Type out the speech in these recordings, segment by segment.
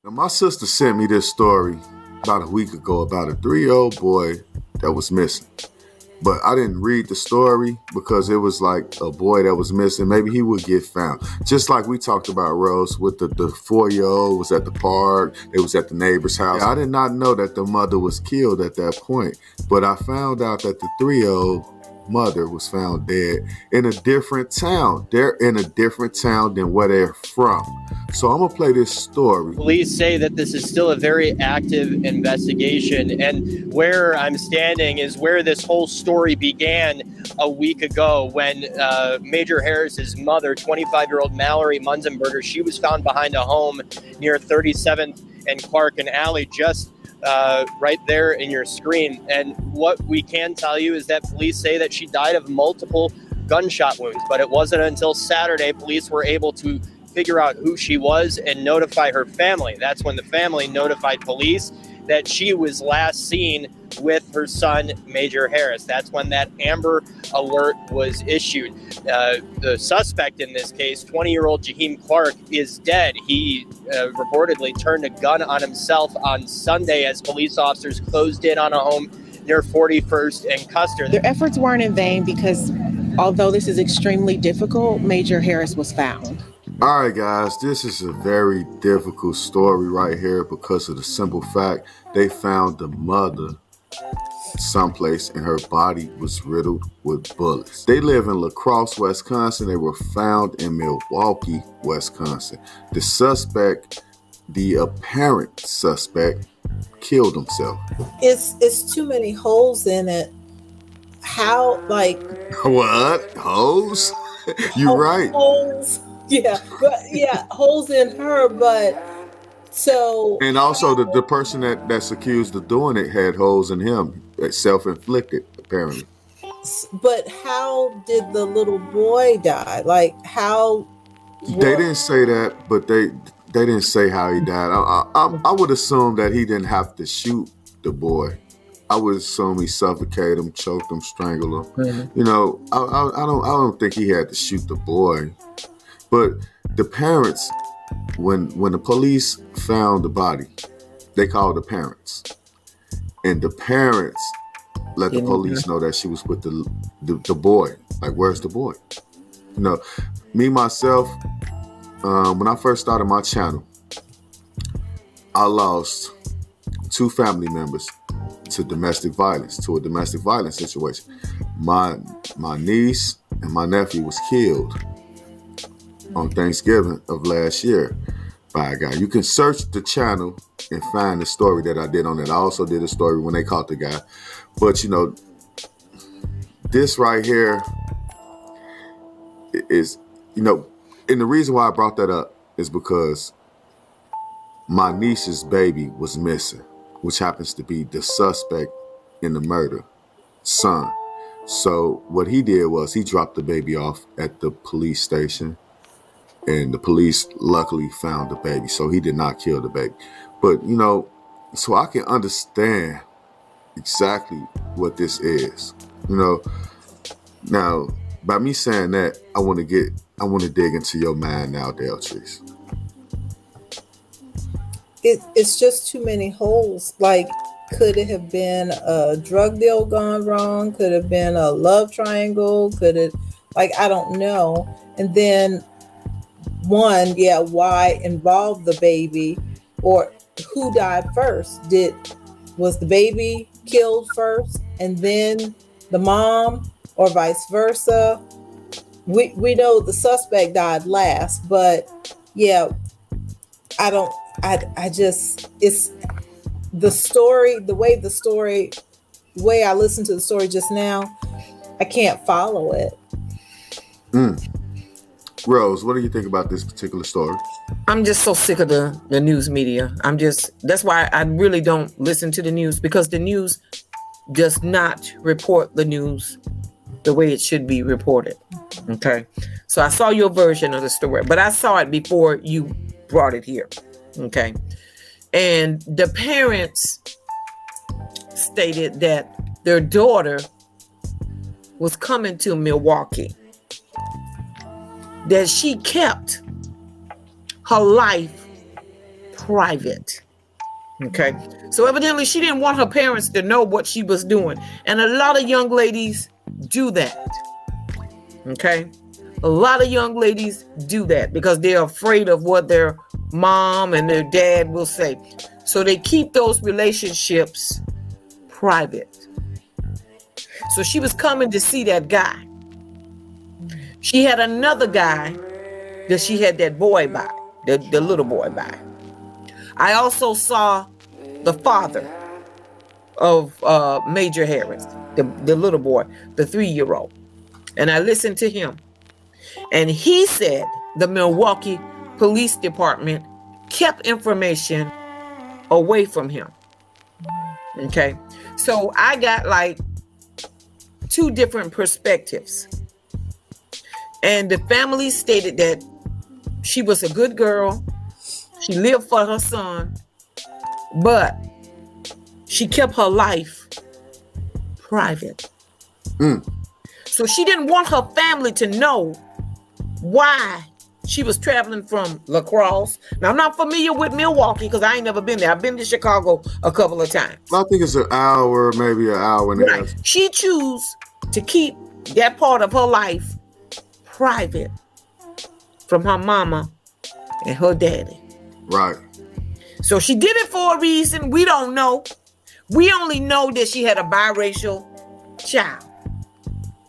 Now, my sister sent me this story about a week ago about a 3-year-old boy that was missing. But I didn't read the story because it was like a boy that was missing. Maybe he would get found. Just like we talked about, Rose, with the 4-year-old was at the park. It was at the neighbor's house. I did not know that the mother was killed at that point. But I found out that the 3-year-old mother was found dead in a different town. They're in a different town than where they're from. So I'm going to play this story. Police say that this is still a very active investigation, and where I'm standing is where this whole story began a week ago when Major Harris's mother, 25-year-old Mallory Munzenberger, she was found behind a home near 37th and Clark and Alley, just right there in your screen. And what we can tell you is that police say that she died of multiple gunshot wounds, but it wasn't until Saturday police were able to figure out who she was and notify her family. That's when the family notified police that she was last seen with her son, Major Harris. That's when that Amber Alert was issued. The suspect in this case, 20-year-old Jaheim Clark, is dead. He reportedly turned a gun on himself on Sunday as police officers closed in on a home near 41st and Custer. Their efforts weren't in vain because although this is extremely difficult, Major Harris was found. All right, guys, this is a very difficult story right here because of the simple fact they found the mother someplace and her body was riddled with bullets. They live in La Crosse, Wisconsin. They were found in Milwaukee, Wisconsin. The suspect, the apparent suspect, killed himself. It's too many holes in it. How, like... What? Holes? You're right. Holes. Yeah, but yeah, holes in her, but so... And also the person that's accused of doing it had holes in him. Self-inflicted, apparently. But how did the little boy die? Like, how... They didn't say that, but they didn't say how he died. I would assume that he didn't have to shoot the boy. I would assume he suffocated him, choked him, strangled him. Mm-hmm. You know, I don't think he had to shoot the boy. But the parents, when the police found the body, they called the parents. And the parents let the police know that she was with the boy. Like, where's the boy? You know, me, myself, when I first started my channel, I lost 2 family members to a domestic violence situation. My niece and my nephew was killed on Thanksgiving of last year by a guy. You can search the channel and find the story that I did on it. I also did a story when they caught the guy. But, you know, this right here is, you know, and the reason why I brought that up is because my niece's baby was missing, which happens to be the suspect in the murder, son. So what he did was he dropped the baby off at the police station, and the police luckily found the baby. So he did not kill the baby. But, you know, so I can understand exactly what this is. You know, now, by me saying that, I want to dig into your mind now, Deltrice. It's just too many holes. Like, could it have been a drug deal gone wrong? Could it have been a love triangle? Could it, like, I don't know. And then why involve the baby, or who died first? Was the baby killed first and then the mom, or vice versa? We know the suspect died last, but yeah, I just, it's the story, the way I listened to the story just now, I can't follow it. Rose, what do you think about this particular story? I'm just so sick of the news media. That's why I really don't listen to the news, because the news does not report the news the way it should be reported. Okay. So I saw your version of the story, but I saw it before you brought it here. Okay. And the parents stated that their daughter was coming to Milwaukee, that she kept her life private. Okay. So evidently she didn't want her parents to know what she was doing. And a lot of young ladies do that. Okay. A lot of young ladies do that because they're afraid of what their mom and their dad will say. So they keep those relationships private. So she was coming to see that guy. She had another guy that she had that boy by, the little boy by. I also saw the father of Major Harris, the little boy, the 3-year-old. And I listened to him. And he said the Milwaukee Police Department kept information away from him. Okay. So I got like 2 different perspectives. And the family stated that she was a good girl. She lived for her son, but she kept her life private. So she didn't want her family to know why she was traveling from La Crosse. Now, I'm not familiar with Milwaukee because I ain't never been there. I've been to Chicago a couple of times. I think it's an hour, maybe an hour and a half. She chose to keep that part of her life private from her mama and her daddy. Right. So she did it for a reason. We don't know. We only know that she had a biracial child.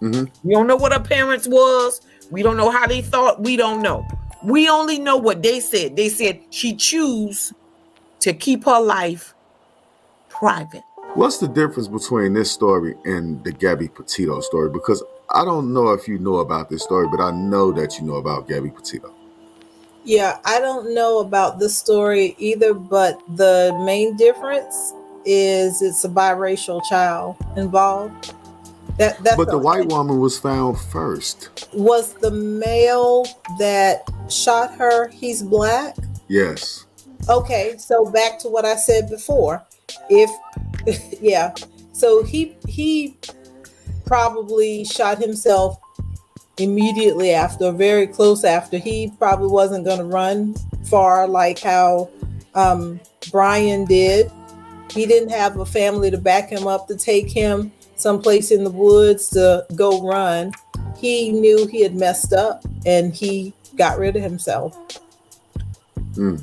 We don't know what her parents was. We don't know how they thought. We don't know. We only know what they said. They said she chose to keep her life private. What's the difference between this story and the Gabby Petito story? Because I don't know if you know about this story, but I know that you know about Gabby Petito. Yeah, I don't know about this story either, but the main difference is it's a biracial child involved. But the white woman was found first. Was the male that shot her, he's black? Yes. Okay, so back to what I said before. Yeah. So he probably shot himself immediately after, very close after. He probably wasn't going to run far like how Brian did. He didn't have a family to back him up to take him someplace in the woods to go run. He knew he had messed up and he got rid of himself. Did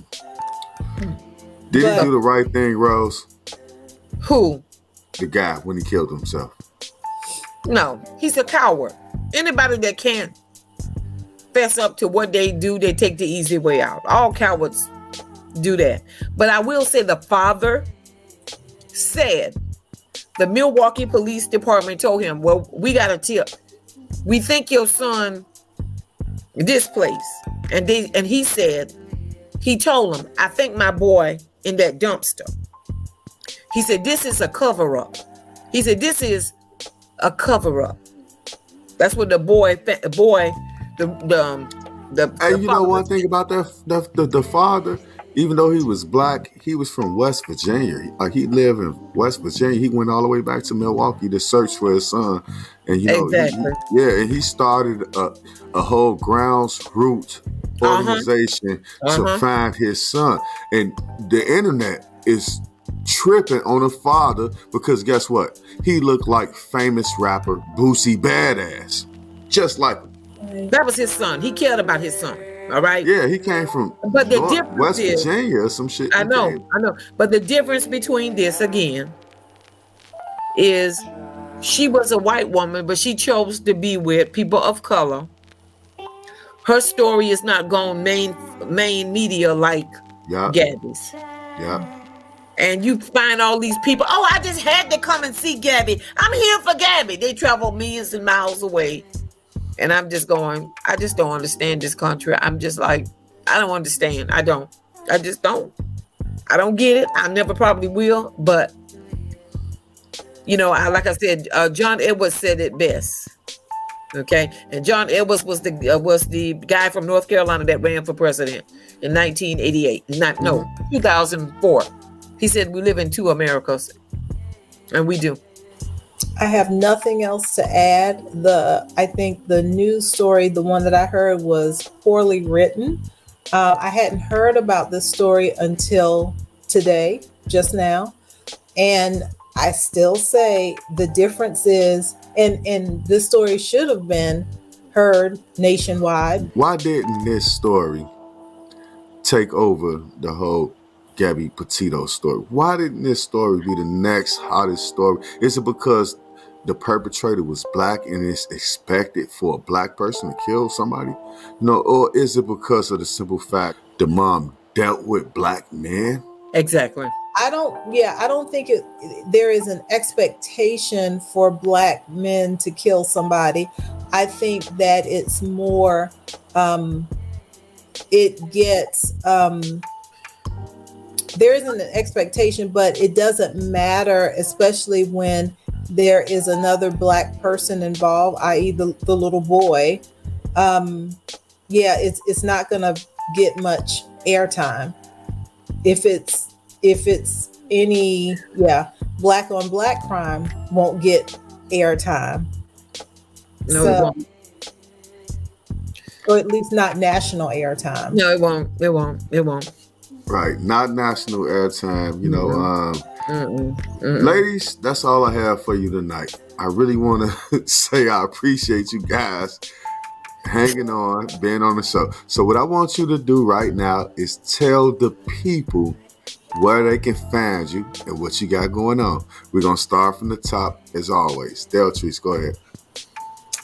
he do the right thing, Rose? Who? The guy, when he killed himself. No, he's a coward. Anybody that can't fess up to what they do, they take the easy way out. All cowards do that. But I will say the father said the Milwaukee Police Department told him, well, we got a tip. We think your son this place. And he said, he told him, I think my boy in that dumpster. He said, this is a cover-up. He said, this is a cover-up. That's what the Hey, you know one thing about the father, even though he was black, he was from West Virginia. He lived in West Virginia. He went all the way back to Milwaukee to search for his son, and exactly. And he started a whole groundsroots organization to find his son. And the internet is tripping on the father because guess what? He looked like famous rapper Boosie Badass, just like him. That was his son. He cared about his son. All right. Yeah, he came from West Virginia or some shit. I know. But the difference between this again is she was a white woman, but she chose to be with people of color. Her story is not going main media like Gabby's. Yeah. And you find all these people, oh, I just had to come and see Gabby. I'm here for Gabby. They travel millions and miles away. And I'm just going, I just don't understand this country. I'm just like, I don't understand. I just don't. I don't get it. I never probably will. But, you know, like I said, John Edwards said it best. Okay. And John Edwards was the guy from North Carolina that ran for president in 1988. 2004. He said, we live in two Americas. And we do. I have nothing else to add. I think the news story, the one that I heard, was poorly written. I hadn't heard about this story until today, just now. And I still say the difference is, and this story should have been heard nationwide. Why didn't this story take over the whole Gabby Petito story? Why didn't this story be the next hottest story? Is it because the perpetrator was black and it's expected for a black person to kill somebody? No, or is it because of the simple fact the mom dealt with black men? Exactly. I don't think there is an expectation for black men to kill somebody. I think that it's more, it gets, there isn't an expectation, but it doesn't matter, especially when there is another black person involved, i.e. the little boy. It's not gonna get much airtime. If it's any, black on black crime won't get airtime. No, it won't. Or at least not national airtime. No, it won't. It won't. It won't. Right, not national airtime. You know, ladies, that's all I have for you tonight. I really want to say I appreciate you guys hanging on, being on the show. So what I want you to do right now is tell the people where they can find you and what you got going on. We're going to start from the top as always. Deltrice, go ahead.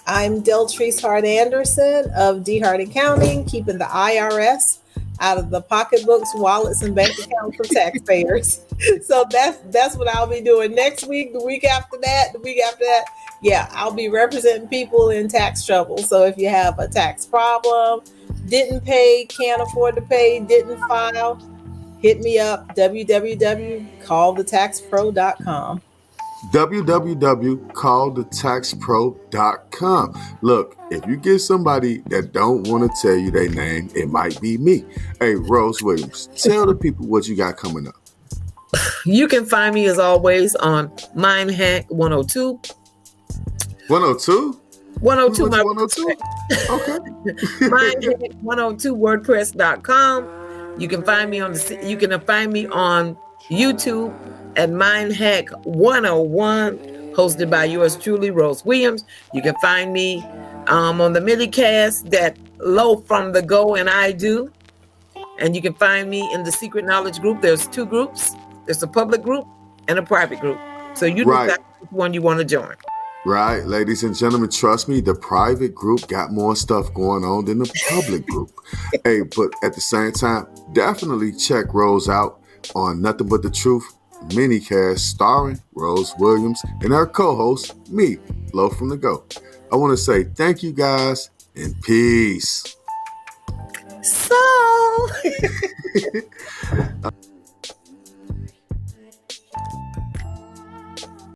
I'm Deltrice Hart Anderson of D. Hart Accounting, keeping the IRS out of the pocketbooks, wallets, and bank accounts for taxpayers. So that's what I'll be doing next week, the week after that, the week after that. Yeah, I'll be representing people in tax trouble. So if you have a tax problem, didn't pay, can't afford to pay, didn't file, hit me up, www.callthetaxpro.com. www.callthetaxpro.com. Look, if you get somebody that don't want to tell you their name, it might be me. Hey, Rose Williams, tell the people what you got coming up. You can find me as always on MindHack 102. 102? 102, my 102? Okay. MindHack 102 WordPress.com. You can find me on YouTube at MindHack 101, hosted by yours truly, Rose Williams. You can find me on the minicast that Low from the Go and I do. And you can find me in the Secret Knowledge group. There's two groups. There's a public group and a private group. So you decide which one you want to join. Right, ladies and gentlemen, trust me, the private group got more stuff going on than the public group. Hey, but at the same time, definitely check Rose out on Nothing But the Truth minicast starring Rose Williams and her co-host, me, Low from the Go. I want to say thank you guys and peace. So